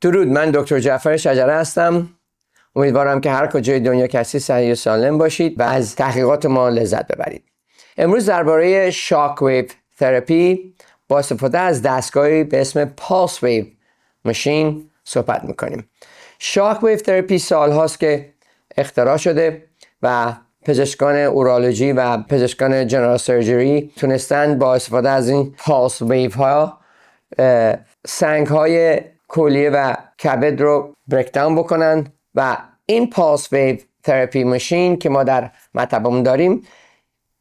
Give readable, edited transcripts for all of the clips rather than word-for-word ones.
درود، من دکتر جعفر شجره هستم. امیدوارم که هر کجای دنیا که هستید صحیح و سالم باشید و از تحقیقات ما لذت ببرید. امروز درباره شاک ویو تراپی با استفاده از دستگاهی به اسم پالس ویو ماشین صحبت میکنیم. شاک ویو تراپی سالهاست که اختراع شده و پزشکان اورولوژی و پزشکان جنرال سرجری تونستن با استفاده از این پالس ویو ها سنگ های کلیه و کبد رو بریک داون بکنن و این پالس ویو تراپی ماشین که ما در مطبمون داریم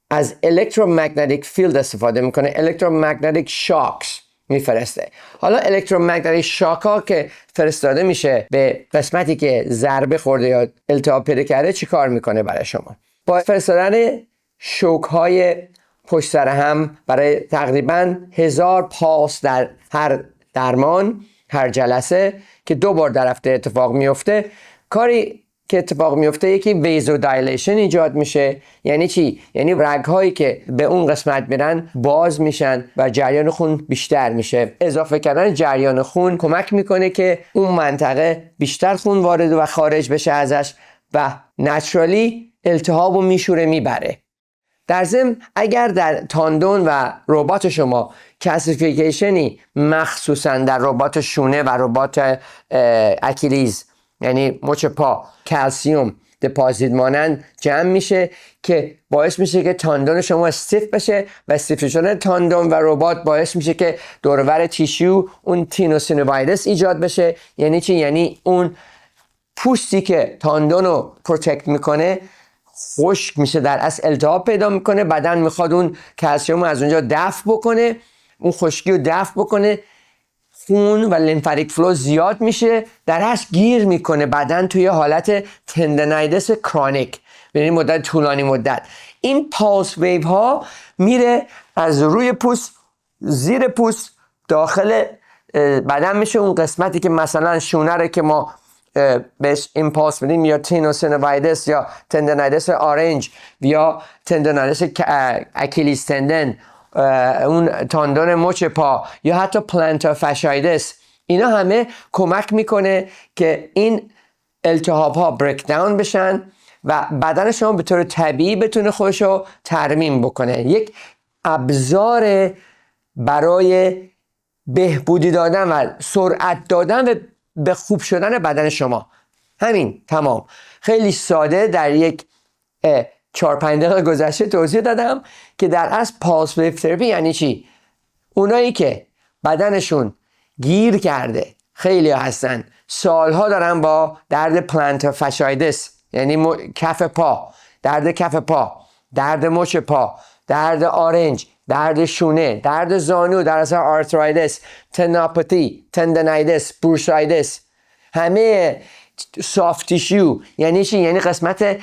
از الکترومگنتیک فیلد استفاده میکنه، الکترومگنتیک شاکس میفرسته. حالا الکترومگنتیک شاک ها که فرستاده میشه به قسمتی که ضربه خورده یا التهاب پیدا کرده چی کار میکنه برای شما؟ با فرستادن شوک های پشت سر هم برای تقریبا 1000 پالس در هر درمان، هر جلسه که 2 بار در هفته اتفاق میفته، کاری که اتفاق میفته یکی ویزو دایلیشن ایجاد میشه. یعنی چی؟ یعنی رگ هایی که به اون قسمت میرن باز میشن و جریان خون بیشتر میشه. اضافه کردن جریان خون کمک میکنه که اون منطقه بیشتر خون وارد و خارج بشه ازش و نچرالی التهاب و میشوره میبره. در ضمن اگر در تاندون و رباط شما کلسیفیکیشنی مخصوصا در رباط شونه و رباط اکیلیز یعنی مچ پا کلسیوم دپازیت مانند جمع میشه که باعث میشه که تاندون شما استیف بشه و استیف شدن تاندون و رباط باعث میشه که دور و بر تیشو اون تینوسینووایدس ایجاد بشه. یعنی چی؟ یعنی اون پوستی که تاندون رو پروتکت میکنه خشک میشه، در اصل التهاب پیدا میکنه، بدن میخواد اون کلسیم رو از اونجا دفع بکنه، اون خشکی رو دفع بکنه، خون و لیمفاتیک فلو زیاد میشه، در اصل گیر میکنه بدن توی حالت تندنایتس کرونیک یعنی مدت طولانی مدت. این پالس ویو ها میره از روی پوست زیر پوست داخل بدن میشه، اون قسمتی که مثلا شونه رو که ما بهش ایمپالس میدیم یا تینوسینووایدس یا تندنایتس آرنج یا تندنایتس اکیلیس تندن، اون تاندون مچ پا یا حتی پلانتار فاشایتس، اینا همه کمک میکنه که این التهاب ها بریک داون بشن و بدن شما به طور طبیعی بتونه خودش رو ترمیم بکنه. یک ابزار برای بهبودی دادن و سرعت دادن و به خوب شدن بدن شما. همین، تمام. خیلی ساده در یک 4-5 دقیقه گذشته توضیح دادم که در اصل پالس ویو تراپی یعنی چی. اونایی که بدنشون گیر کرده، خیلی هستن سالها دارن با درد پلانتار فاشایتس یعنی کف پا، درد کف پا، درد مچ پا، درد آرنج، درد شونه، درد زانو در اثر آرترایتس، تندینوپاتی، تندنایتس، بورسایتس، همه سافت تیشو. یعنی چی؟ یعنی قسمت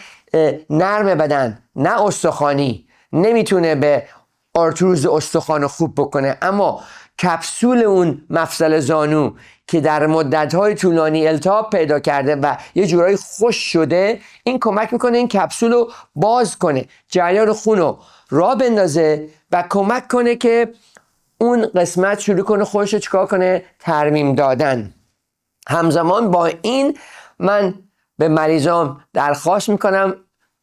نرم بدن، نه استخوانی، نمیتونه به آرتروز استخوان خوب بکنه، اما کپسول اون مفصل زانو که در مدت‌های طولانی التهاب پیدا کرده و یه جورایی خشک شده، این کمک میکنه این کپسول رو باز کنه، جریان خون رو راه بندازه و کمک کنه که اون قسمت شروع کنه خودش رو چیکار کنه؟ ترمیم دادن. همزمان با این من به مریضام درخواست میکنم،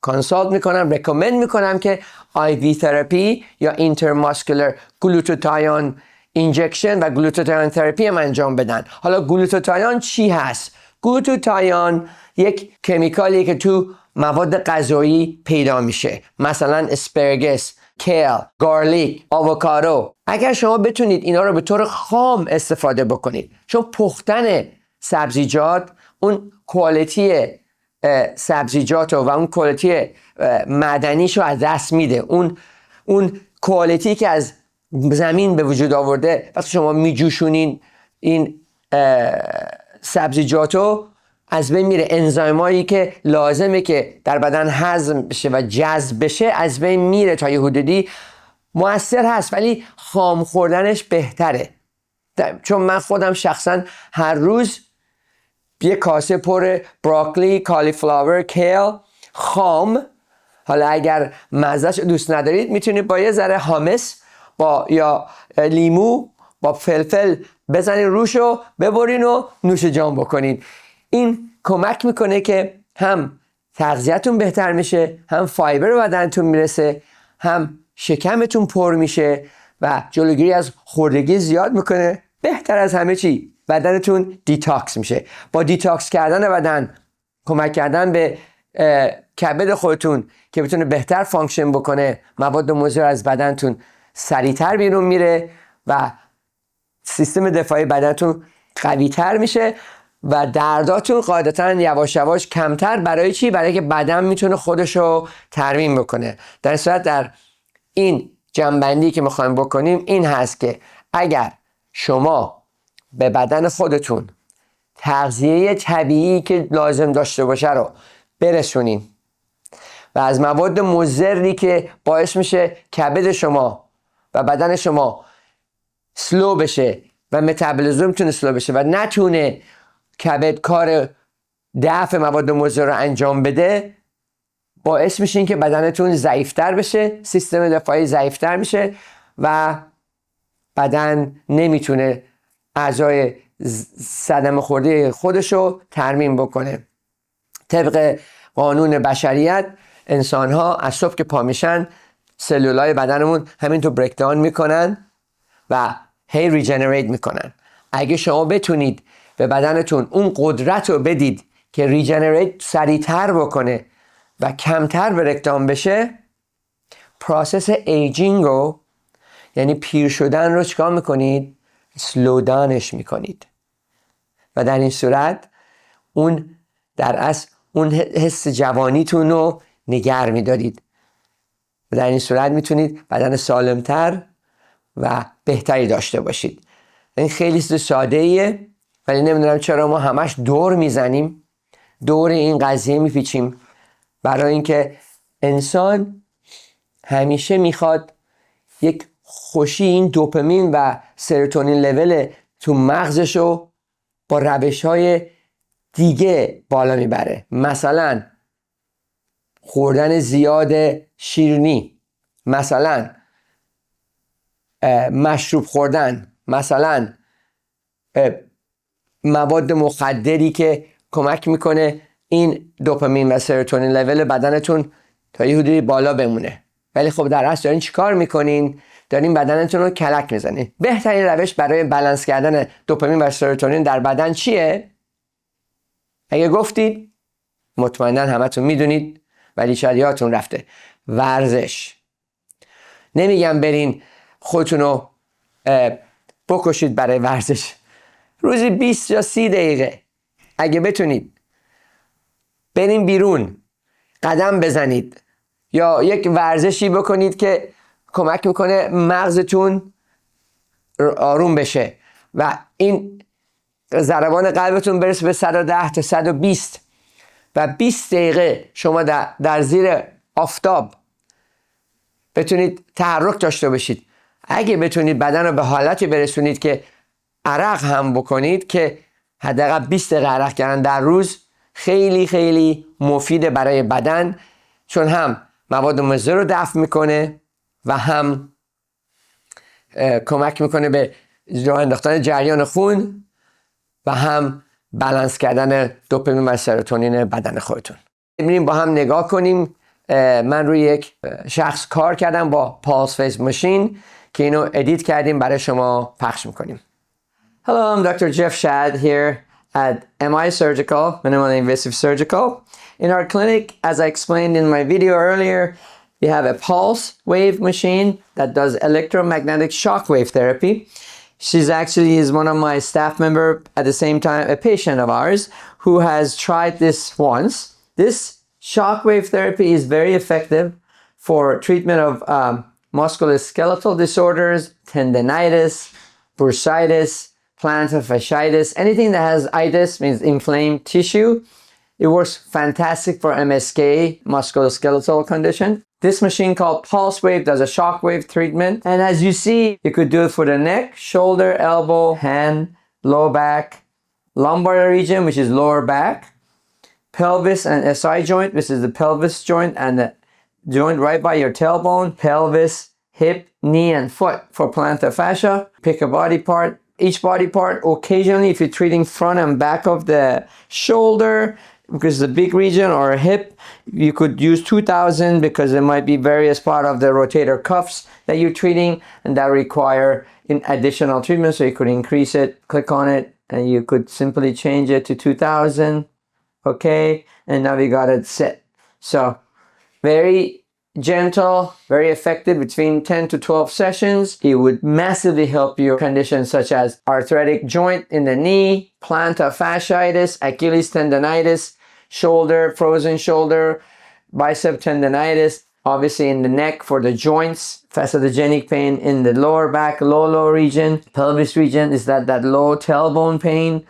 کانسالت میکنم، ریکامند میکنم که آی تراپی یا اینترماسکولار گلوتاتیون اینجکشن و گلوتاتیون تراپی هم انجام بدن. حالا گلوتاتیون چی هست؟ گلوتاتیون یک کمیکالی که تو مواد غذایی پیدا میشه، مثلا اسپرگس، کیل، گارلیک، آووکادو. اگر شما بتونید اینا رو به طور خام استفاده بکنید، چون پختن سبزیجات اون کوالیتی سبزیجات و اون کوالیتی معدنیش رو از دست میده. اون کوالیتی که از زمین به وجود آورده وقتی شما میجوشونین این سبزیجاتو از بین میره. انزایمایی که لازمه که در بدن هضم بشه و جذب بشه از بین میره. تا یه حدودی مؤثر هست ولی خام خوردنش بهتره. چون من خودم شخصا هر روز یه کاسه پر براکلی، کالیفلاور، کیل خام، حالا اگر مزهش دوست ندارید میتونید با یه ذره هامس با یا لیمو با فلفل بزنین روشو ببرین و نوش جان بکنین. این کمک میکنه که هم تغذیه‌تون بهتر میشه، هم فایبر بدنتون میرسه، هم شکمتون پر میشه و جلوگیری از خوردگی زیاد میکنه. بهتر از همه چی بدنتون دیتاکس میشه. با دیتاکس کردن بدن، کمک کردن به کبد خودتون که بتونه بهتر فانکشن بکنه، مواد مضر از بدنتون سریعتر بیرون میره و سیستم دفاعی بدنتون قوی‌تر میشه و درداتون قاعدتاً یواش یواش کمتر. برای چی؟ برای که بدن میتونه خودشو ترمیم بکنه. در صورت در این جنبندی که میخوایم بکنیم این هست که اگر شما به بدن خودتون تغذیه طبیعی که لازم داشته باشه رو برسونین و از مواد مضری که باعث میشه کبد شما و بدن شما سلو بشه و متابولیزمتون سلو بشه و نتونه کبد کار دفع مواد مضر رو انجام بده، باعث میشین که بدنتون ضعیفتر بشه، سیستم دفاعی ضعیفتر میشه و بدن نمیتونه اعضای صدمه خورده خودشو ترمیم بکنه. طبق قانون بشریت انسان ها از صبح که پا میشن سلولای بدنمون همینطور بریکداون میکنن و هی ریجنریت میکنن. اگه شما بتونید به بدنتون اون قدرت رو بدید که ریجنریت سریعتر بکنه و کمتر بریکداون بشه، پروسس ایجینگ رو، یعنی پیر شدن رو چیکار میکنید؟ سلو دانش میکنید و در این صورت اون در اصل اون حس جوانیتون رو نگه میدارید و در این صورت میتونید بدن سالمتر و بهتری داشته باشید. این خیلی ساده ایه ولی نمیدونم چرا ما همش دور میزنیم، دور این قضیه میپیچیم. برای اینکه انسان همیشه میخواد یک خوشی، این دوپامین و سروتونین لول تو مغزشو با روش‌های دیگه بالا میبره. مثلا خوردن زیاد شیرینی، مثلا مشروب خوردن، مثلا مواد مخدری که کمک میکنه این دوپامین و سروتونین لول بدنتون تا یه حدودی بالا بمونه. ولی خب در اصل دارین چیکار میکنین؟ دارین بدنتون رو کلک میزنین. بهترین روش برای بالانس کردن دوپامین و سروتونین در بدن چیه؟ اگه گفتید مطمئنا همتون میدونید ولی شاید یادتون رفته. ورزش. نمیگم برین خودتون رو بکشید برای ورزش. روزی 20 یا 30 دقیقه اگه بتونید برین بیرون قدم بزنید یا یک ورزشی بکنید که کمک میکنه مغزتون آروم بشه و این ضربان قلبتون برسه به 110 تا 120 و 20 دقیقه شما در زیر آفتاب بتونید تحرک داشته باشید. اگه بتونید بدن رو به حالتی برسونید که عرق هم بکنید، که حداقل 20 دقیقه عرق کردن در روز خیلی خیلی مفیده برای بدن، چون هم مواد مضر رو دفع میکنه و هم کمک میکنه به راه انداختن جریان خون و هم بالانس کردن دوپامین و سروتونین بدن خودتون. میریم با هم نگاه کنیم. من روی یک شخص کار کردم با پالس ویو ماشین که اینو ادیت کردیم برای شما پخش میکنیم. Hello, I'm Dr. Jeff Shad here at MI Surgical, Minimally Invasive Surgical. In our clinic, as I explained in my video earlier, we have a pulse wave machine that does electromagnetic shock wave therapy. She's actually is one of my staff member, at the same time a patient of ours who has tried this once. This shock wave therapy is very effective for treatment of musculoskeletal disorders, tendinitis, bursitis, plantar fasciitis, anything that has itis, means inflamed tissue. It works fantastic for MSK, musculoskeletal condition. This machine called Pulse Wave does a shock wave treatment. And as you see, you could do it for the neck, shoulder, elbow, hand, low back, lumbar region, which is lower back, pelvis and SI joint, which is the pelvis joint and the joint right by your tailbone, pelvis, hip, knee, and foot for plantar fascia. Pick a body part, each body part. Occasionally, if you're treating front and back of the shoulder, because it's a big region, or a hip, you could use 2000 because there might be various part of the rotator cuffs that you're treating and that require an additional treatment. So you could increase it, click on it, and you could simply change it to 2000. Okay, and now we got it set. So very gentle, very effective, between 10 to 12 sessions. It would massively help your conditions such as arthritic joint in the knee, plantar fasciitis, Achilles tendonitis, shoulder, frozen shoulder, bicep tendonitis, obviously in the neck for the joints, fasciogenic pain in the lower back, low region, pelvis region is that low tailbone pain.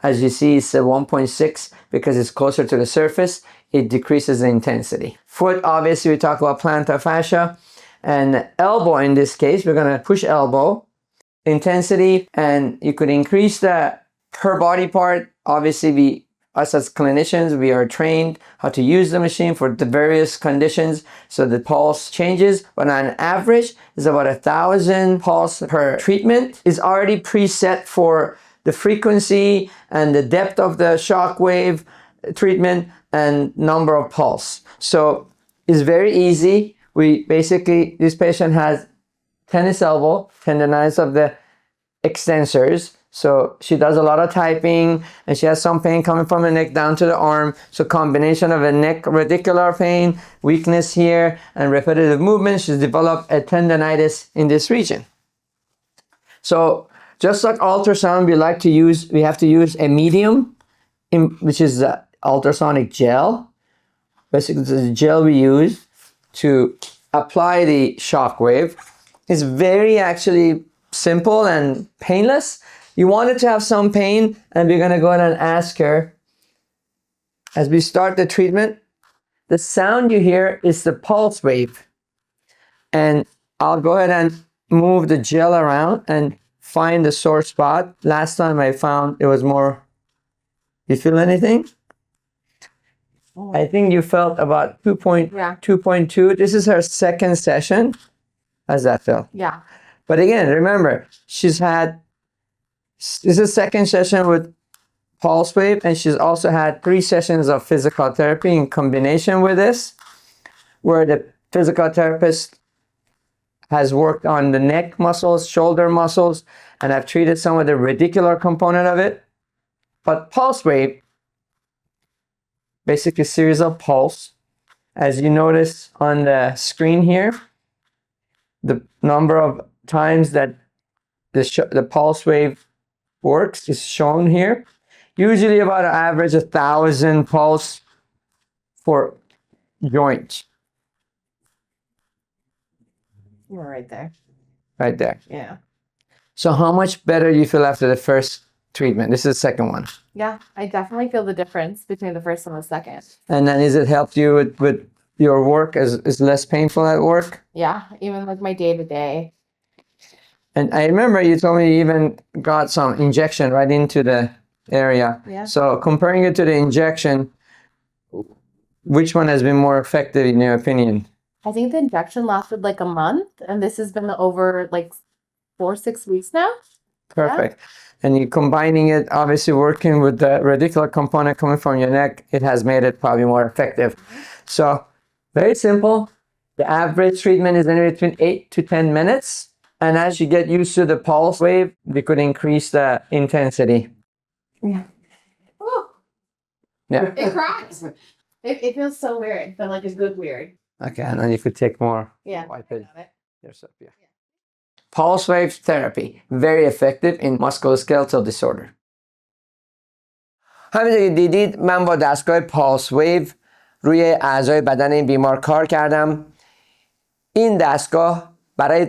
As you see, it's a 1.6 because it's closer to the surface. It decreases the intensity. Foot, obviously, we talk about plantar fascia. And elbow, in this case, we're going to push elbow intensity, and you could increase the per body part. Obviously, us as clinicians, we are trained how to use the machine for the various conditions, so the pulse changes. But on average, it's about 1,000 pulse per treatment. It's already preset for the frequency and the depth of the shock wave treatment and number of pulse. So it's very easy. This patient has tennis elbow, tendonitis of the extensors. So she does a lot of typing and she has some pain coming from the neck down to the arm. So combination of a neck radicular pain, weakness here, and repetitive movement, she's developed a tendonitis in this region. So just like ultrasound, we have to use a medium, which is the ultrasonic gel. Basically, the gel we use to apply the shock wave. It's very actually simple and painless. You want it to have some pain, and we're going to go ahead and ask her as we start the treatment. The sound you hear is the pulse wave. And I'll go ahead and move the gel around and find the sore spot. Last time I found it was more. You feel anything? I think you felt about 2.2. This is her second session. How's that feel? Yeah. But again, remember, this is second session with pulse wave, and she's also had 3 sessions of physical therapy in combination with this, where the physical therapist has worked on the neck muscles, shoulder muscles, and I've treated some of the radicular component of it. But pulse wave, basically a series of pulse. As you notice on the screen here, the number of times that the pulse wave works is shown here. Usually about an average 1,000 pulse for joints. You're right there. Right there. Yeah. So how much better do you feel after the first treatment? This is the second one. Yeah, I definitely feel the difference between the first and the second. And then has it helped you with your work? Is less painful at work? Yeah, even like my day-to-day. And I remember you told me you even got some injection right into the area. Yeah. So comparing it to the injection, which one has been more effective in your opinion? I think the injection lasted like a month, and this has been over like 4-6 weeks now. Perfect. Yeah. And you combining it, obviously working with the radicular component coming from your neck, it has made it probably more effective. So very simple. The average treatment is anywhere between 8 to 10 minutes. And as you get used to the pulse wave, we could increase the intensity. Yeah. Ooh. Yeah. It cracks. It feels so weird, but like it's good weird. Okay, and then you could take more. Yeah. Wipe it yourself. Yeah. Pulse wave therapy, very effective in musculoskeletal disorder. همینطور که دیدید من با دستگاه پالس ویو روی اعضای بدن این بیمار کار کردم. این دستگاه برای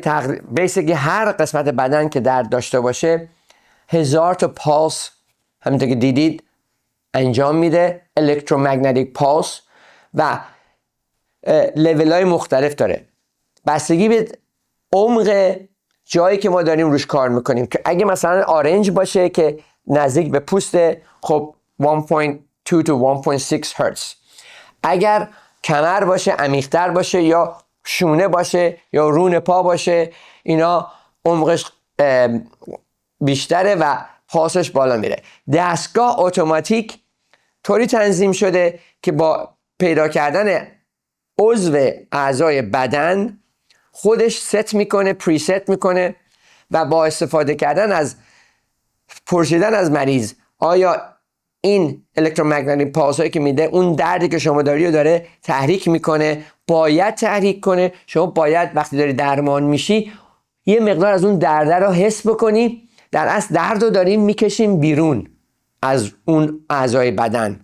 basically هر قسمت بدن که درد داشته باشه 1000 تا پالس همینطور که دیدید انجام میده. الکترومگنتیک پالس و لیول های مختلف داره. بستگی به عمق جایی که ما داریم روش کار میکنیم که اگه مثلا آرنج باشه که نزدیک به پوست، خب 1.2 to 1.6 هرتز. اگر کمر باشه، عمیق‌تر باشه، یا شونه باشه یا رون پا باشه، اینا عمقش بیشتره و پاسش بالا میره. دستگاه اتوماتیک طوری تنظیم شده که با پیدا کردن عضو اعضای بدن خودش ست میکنه، پریست میکنه و با استفاده کردن از پرسیدن از مریض آیا این الکترومگنتیک پالس هایی که میده اون دردی که شما داری رو داره تحریک میکنه، باید تحریک کنه. شما باید وقتی داری درمان میشی یه مقدار از اون درد رو حس بکنی. در اصل درد رو داریم میکشیم بیرون از اون اعضای بدن.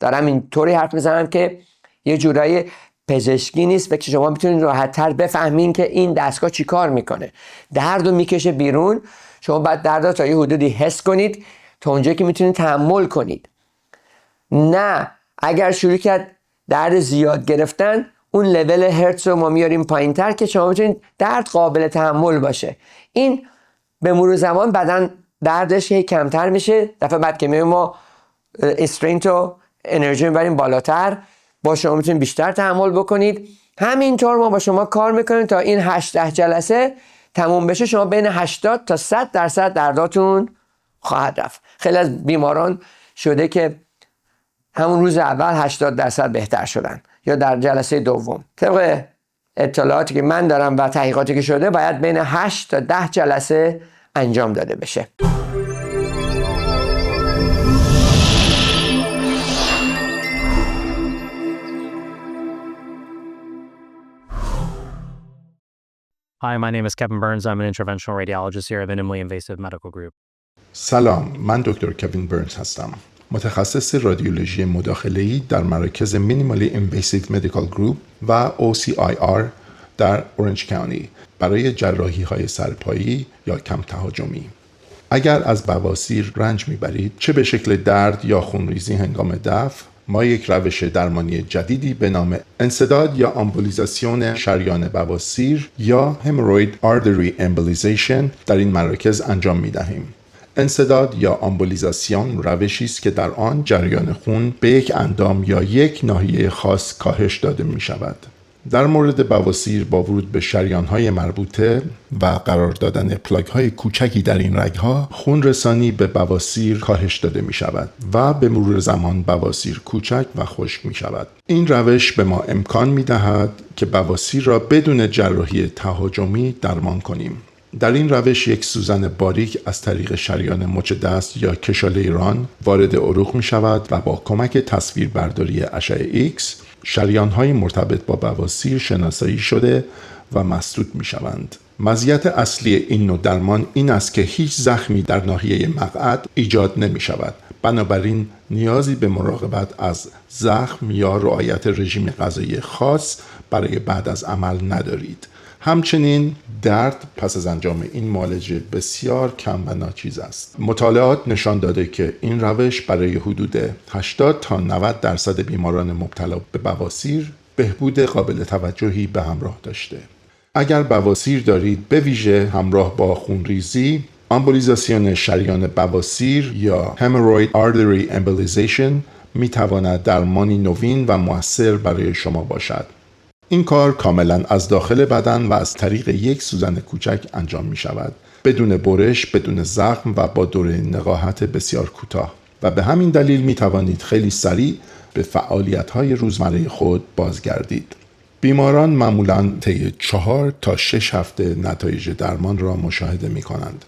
دارم اینطوری حرف میزنم که یه جورایی پزشکی نیست و که شما میتونید راحت‌تر بفهمین که این دستگاه چی کار میکنه. درد رو میکشه بیرون. شما باید درد رو تا یه حدودی حس کنید تا اونجایی که میتونید تحمل کنید. نه اگر شروع کرد درد زیاد گرفتن اون لول هرتز رو ما میاریم پایین تر که شما بتونید درد قابل تحمل باشه. این به مرور زمان بدن دردش کمتر میشه. دفعه بعد که ما استرینت و انرژی میبریم بالاتر با شما میتونید بیشتر تحمل بکنید. همینطور ما با شما کار میکنیم تا این 8 جلسه تموم بشه. شما بین 80 تا 100% درداتون خواهد رفت. خیلی از بیماران شده که همون روز اول 80% بهتر شدن یا در جلسه دوم. طبق اطلاعاتی که من دارم و تحقیقاتی که شده باید بین 8 تا 10 جلسه انجام داده بشه. Hi, my name is Kevin Burns. I'm an interventional radiologist here at the Nimley Invasive Medical Group. سلام، من دکتر کوین برنز هستم. متخصص رادیولوژی مداخله‌ای در مراکز مینیمالی اینویسیو مدیکال گروپ و OCIR در اورنج کاونتی برای جراحی‌های سرپایی یا کم تهاجمی. اگر از بواسیر رنج میبرید، چه به شکل درد یا خونریزی هنگام دفع، ما یک روش درمانی جدیدی به نام انسداد یا آمبولیزاسیون شریان بواسیر یا هموروید آردری امبولیزیشن در این مراکز انجام میدهیم. انسداد یا آمبولیزاسیون روشی است که در آن جریان خون به یک اندام یا یک ناحیه خاص کاهش داده می شود. در مورد بواسیر با ورود به شریان‌های مربوطه و قرار دادن پلاگ‌های کوچکی در این رگ‌ها خون رسانی به بواسیر کاهش داده می شود و به مرور زمان بواسیر کوچک و خشک می شود. این روش به ما امکان می دهد که بواسیر را بدون جراحی تهاجمی درمان کنیم. در این روش یک سوزن باریک از طریق شریان مچ دست یا کشاله ران وارد عروق می شود و با کمک تصویربرداری اشعه X شریان‌های مرتبط با بواسیر شناسایی شده و مسدود می شوند. مزیت اصلی این نوع درمان این است که هیچ زخمی در ناحیه مقعد ایجاد نمی شود. بنابراین نیازی به مراقبت از زخم یا رعایت رژیم غذایی خاص برای بعد از عمل ندارید. همچنین درد پس از انجام این معالجه بسیار کم و ناچیز است. مطالعات نشان داده که این روش برای حدود 80 تا 90% بیماران مبتلا به بواسیر بهبود قابل توجهی به همراه داشته. اگر بواسیر دارید به ویژه همراه با خونریزی، آمبولیزاسیون شریان بواسیر یا Hemorrhoid Artery Embolization می تواند درمانی نوین و مؤثر برای شما باشد. این کار کاملا از داخل بدن و از طریق یک سوزن کوچک انجام می شود. بدون برش، بدون زخم و با دوره نقاهت بسیار کوتاه. و به همین دلیل می توانید خیلی سریع به فعالیت‌های روزمره خود بازگردید. بیماران معمولاً طی 4 تا 6 هفته نتایج درمان را مشاهده می کنند.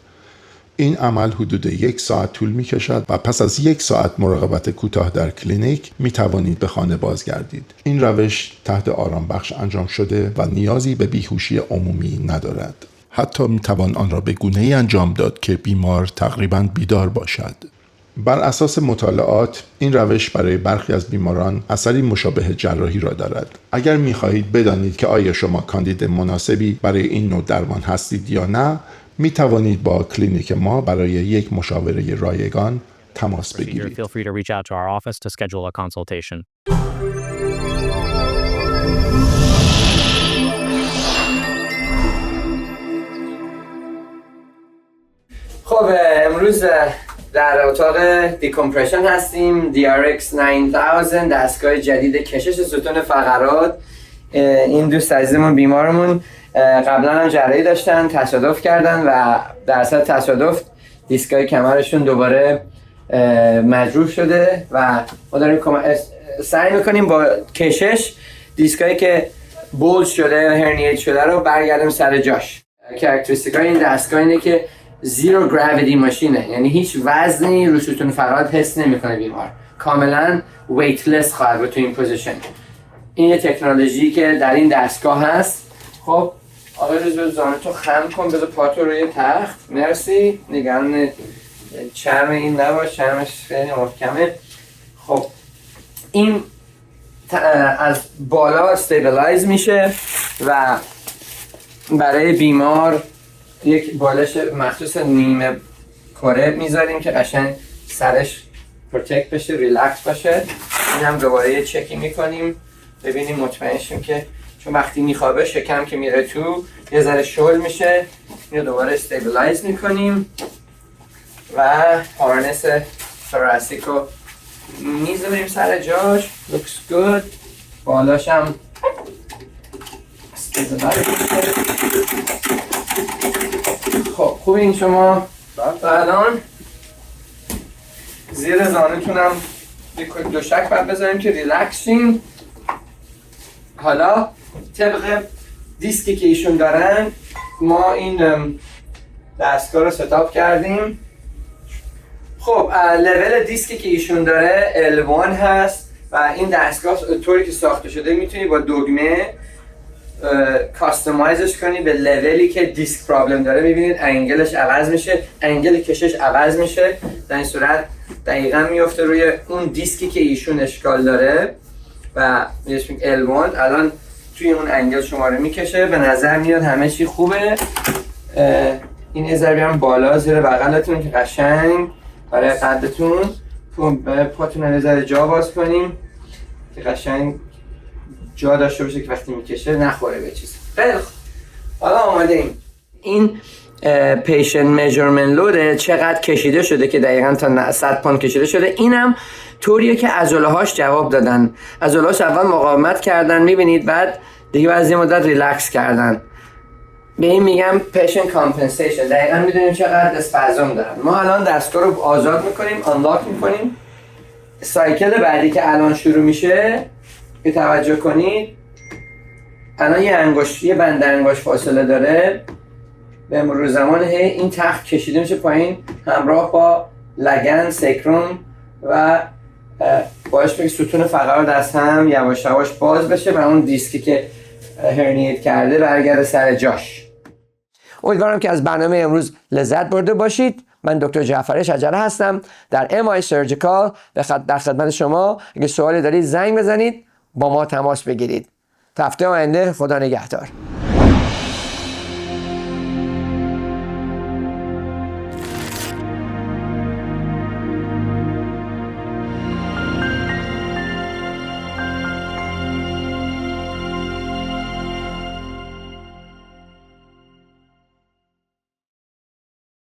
این عمل حدود 1 ساعت طول می کشد و پس از 1 ساعت مراقبت کوتاه در کلینیک می توانید به خانه بازگردید. این روش تحت آرام بخش انجام شده و نیازی به بیهوشی عمومی ندارد. حتی می توان آن را به گونه‌ای انجام داد که بیمار تقریباً بیدار باشد. بر اساس مطالعات این روش برای برخی از بیماران اثری مشابه جراحی را دارد. اگر می خواهید بدانید که آیا شما کاندید مناسبی برای این نوع درمان هستید یا نه، می توانید با کلینیک ما برای یک مشاوره رایگان تماس بگیرید. Feel free to reach out to our office to schedule a consultation. خب امروز در اتاق دیکمپرشن هستیم. DRX 9000 دستگاه جدید کشش ستون فقرات. این دوست عزیزمون بیمارمون قبلا هم جراحی داشتن، تصادف کردن و در اصل تصادف دیسکای کمرشون دوباره مجروح شده و ما داریم سعی میکنیم با کشش دیسکایی که بولد شده و هرنیت شده رو برگردیم سر جاش. کاراکتریستیکای این دستگاه اینه که زیرو گراویتی ماشینه، یعنی هیچ وزنی رو ستون فقرات حس نمیکنه بیمار، کاملا ویتلس خواهد بود تو این پوزیشن. این یه تکنولوژی که در این دستگاه هست. خب آقای روزبه زانوتو خم کن، بذار پاتو روی تخت. مرسی. نگران چرم این نباش، چرمش خیلی محکمه. خب این از بالا استیبلایز میشه و برای بیمار یک بالش مخصوص نیمه کره میذاریم که قشنگ سرش پروتکت بشه، ریلکس باشه. این هم دوباره یه چکی میکنیم ببینیم مطمئن شیم که، چون وقتی میخوابه شکم که میره تو یه ذره شل میشه. اینو دوباره استیبلایز میکنیم و هارنس توراسیک رو میذاریم سر جاش. looks good. بالاش هم استیبلایز میشه. خب خوب این شما الان زیر زانوتونم دو شک باید بذاریم که ریلکس شین. حالا طبق دیسکی که ایشون دارن ما این دستگاه رو ستاپ کردیم. خب لول دیسکی که ایشون داره L1 هست و این دستگاه طوری که ساخته شده میتونی با دگمه کاستومایزش کنی به لولی که دیسک پرابلم داره. میبینید انگلش عوض میشه، انگل کشش عوض میشه، در این صورت دقیقا میفته روی اون دیسکی که ایشون اشکال داره و میشه L1 الان توی اون انگل شماره میکشه. به نظر میاد همه چی خوبه. این یه ذره بیارم بالا زیر بغلتون که قشنگ برای قدتون. پاتون رو یه ذره جا باز کنیم که قشنگ جا داشته باشه که وقتی میکشه نخوره به چیز. خیلی خوب، حالا آماده ایم. این پیشنت میجرمنت لود چقدر کشیده شده که دقیقاً تا 100 پوند کشیده شده. اینم طوریه که عضله‌هاش جواب دادن. عضله‌هاش اول مقاومت کردن، میبینید، بعد دیگه بعد یه مدت ریلکس کردن. به این میگم پیشنت کامپنسیشن. دقیقاً میدونیم چقدر اسپازم دارن. ما الان دستگاه رو آزاد میکنیم، آنلاک میکنیم. سایکل بعدی که الان شروع میشه که توجه کنید الان یه بند انگشت فاصله داره. به مرور زمان این تخت کشیده میشه پایین همراه با لگن سکروم و باعث میشه ستون فقرات از هم یواش یواش باز بشه و اون دیسکی که هرنیت کرده برگرده سر جاش. امیدوارم که از برنامه امروز لذت برده باشید. من دکتر جعفر شجره هستم در MI Surgical. در خدمت شما. اگه سوالی دارید زنگ بزنید، با ما تماس بگیرید. تا هفته آینده، خدا نگهدار.